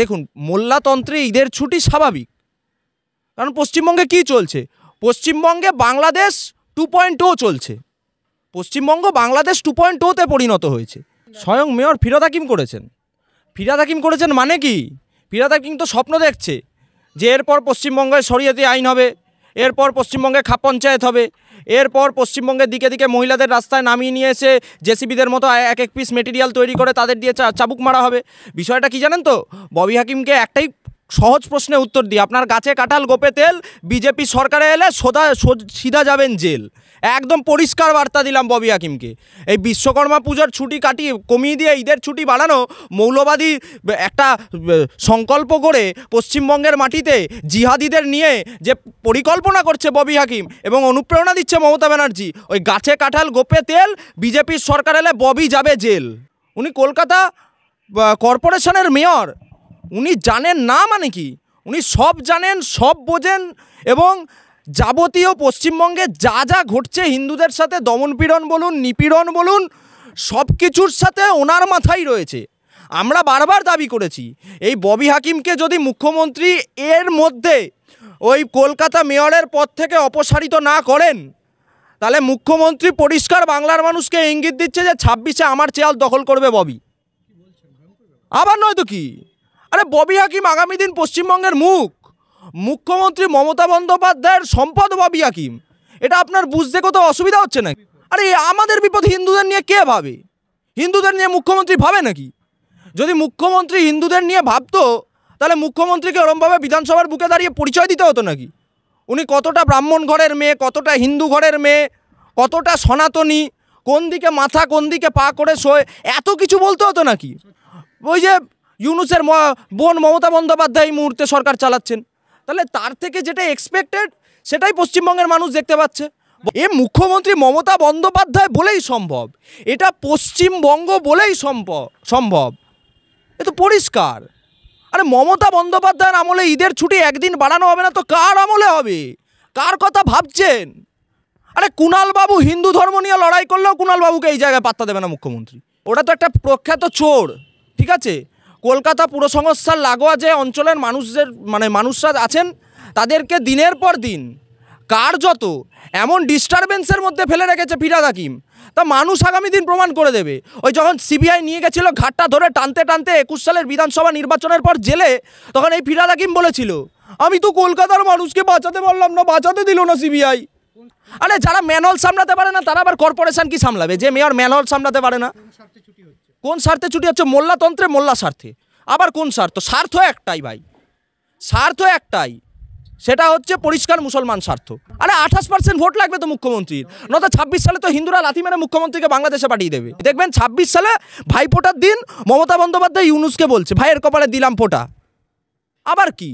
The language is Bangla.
দেখুন মোল্লাতন্ত্রে ঈদের ছুটি স্বাভাবিক, কারণ পশ্চিমবঙ্গে কি চলছে, পশ্চিমবঙ্গে বাংলাদেশ 2.0 চলছে, পশ্চিমবঙ্গ বাংলাদেশ 2.0-তে পরিণত হয়েছে। স্বয়ং মেয়র ফিরহাদ হাকিম করেছেন। ফিরহাদ হাকিম করেছেন মানে কি? ফিরহাদ হাকিম তো স্বপ্ন দেখছে যে এরপর পশ্চিমবঙ্গে শরিয়তি আইন হবে, এরপর পশ্চিমবঙ্গে খাপ পঞ্চায়েত হবে, এরপর পশ্চিমবঙ্গের দিকে দিকে মহিলাদের রাস্তায় নামিয়ে নিয়ে এসে জেসিবিদের মতো এক এক পিস মেটেরিয়াল তৈরি করে তাদের দিয়ে চাবুক মারা হবে। বিষয়টা কি জানেন তো? ববি হাকিমকে একটাই সহজ প্রশ্নে উত্তর দিই, আপনার গাছে কাঁঠাল গোপে তেল, বিজেপি সরকারে এলে সিধা যাবেন জেল। একদম পরিষ্কার বার্তা দিলাম ববি হাকিমকে। এই বিশ্বকর্মা পুজোর ছুটি কমিয়ে দিয়ে ঈদের ছুটি বাড়ানো মৌলবাদী একটা সংকল্প করে পশ্চিমবঙ্গের মাটিতে জিহাদিদের নিয়ে যে পরিকল্পনা করছে ববি হাকিম এবং অনুপ্রেরণা দিচ্ছে মমতা ব্যানার্জি, ওই গাছে কাঁঠাল গোপে তেল, বিজেপির সরকার এলে ববি যাবে জেল। উনি কলকাতা কর্পোরেশনের মেয়র, উনি জানেন না মানে কি? উনি সব জানেন, সব বোঝেন এবং যাবতীয় পশ্চিমবঙ্গে যা যা ঘটছে হিন্দুদের সাথে দমনপীড়ন বলুন, নিপীড়ন বলুন, সব কিছুর সাথে ওনার মাথায় রয়েছে। আমরা বারবার দাবি করেছি এই ববি হাকিমকে যদি মুখ্যমন্ত্রী এর মধ্যে ওই কলকাতা মেয়রের পদ থেকে অপসারিত না করেন, তাহলে মুখ্যমন্ত্রী পরিষ্কার বাংলার মানুষকে ইঙ্গিত দিচ্ছে যে 26-এ আমার চেয়ার দখল করবে ববি। আবার নয়তো কি? আরে ববি হাকিম আগামী দিন পশ্চিমবঙ্গের মুখ্যমন্ত্রী মমতা বন্দ্যোপাধ্যায়ের সম্পদ ববি হাকিম। এটা আপনার বুঝতে কত অসুবিধা হচ্ছে নাকি? আরে আমাদের বিপদ হিন্দুদের নিয়ে কে ভাবে? হিন্দুদের নিয়ে মুখ্যমন্ত্রী ভাবে নাকি? যদি মুখ্যমন্ত্রী হিন্দুদের নিয়ে ভাবতো তাহলে মুখ্যমন্ত্রীকে ওরমভাবে বিধানসভার বুকে দাঁড়িয়ে পরিচয় দিতে হতো নাকি? উনি কতটা ব্রাহ্মণ ঘরের মেয়ে, কতটা হিন্দু ঘরের মেয়ে, কতটা সনাতনী, কোন দিকে মাথা কোন দিকে পা করে শোয়, এত কিছু বলতে হতো নাকি? ওই যে ইউনূসের বোন মমতা বন্দ্যোপাধ্যায় এই মুহূর্তে সরকার চালাচ্ছেন, তাহলে তার থেকে যেটা এক্সপেক্টেড সেটাই পশ্চিমবঙ্গের মানুষ দেখতে পাচ্ছে। এ মুখ্যমন্ত্রী মমতা বন্দ্যোপাধ্যায় বলেই সম্ভব, এটা পশ্চিমবঙ্গ বলেই সম্ভব, এ তো পরিষ্কার। আরে মমতা বন্দ্যোপাধ্যায়ের আমলে ঈদের ছুটি একদিন বাড়ানো হবে না তো কার আমলে হবে? কার কথা ভাবছেন? আরে কুণালবাবু হিন্দু ধর্ম নিয়ে লড়াই করলেও কুণালবাবুকে এই জায়গায় পাত্তা দেবে না মুখ্যমন্ত্রী। ওটা তো একটা প্রখ্যাত চোর, ঠিক আছে? কলকাতা পুর সংস্থার লাগোয়া যে অঞ্চলের মানুষরা আছেন তাদেরকে দিনের পর দিন কার্যত এমন ডিস্টারবেন্সের মধ্যে ফেলে রেখেছে ফিরহাদ হাকিম, তা মানুষ আগামী দিন প্রমাণ করে দেবে। ওই যখন সিবিআই নিয়ে গেছিল ঘাটটা ধরে টানতে টানতে 21 সালের বিধানসভা নির্বাচনের পর জেলে, তখন এই ফিরহাদ হাকিম বলেছিল আমি তো কলকাতার মানুষকে বাঁচাতে পারলাম না, বাঁচাতে দিল না সিবিআই। আরে যারা ম্যানহোল সামলাতে পারে না তারা আবার কর্পোরেশন কি সামলাবে? যে মেয়র ম্যানহোল সামলাতে পারে না, কোন স্বার্থে ছুটি হচ্ছে? মোল্লাতন্ত্রে মোল্লা স্বার্থে। আবার কোন স্বার্থ? স্বার্থ একটাই ভাই, স্বার্থ একটাই, সেটা হচ্ছে পরিষ্কার মুসলমান স্বার্থ। আরে 28% ভোট লাগবে তো মুখ্যমন্ত্রীর, নয়তো 26 সালে তো হিন্দুরা লাথি মেরে মুখ্যমন্ত্রীকে বাংলাদেশে পাঠিয়ে দেবে। দেখবেন 26 সালে ভাইফোঁটার দিন মমতা বন্দ্যোপাধ্যায় ইউনূসকে বলছে ভাইয়ের কপালে দিলাম ফোঁটা। আবার কি?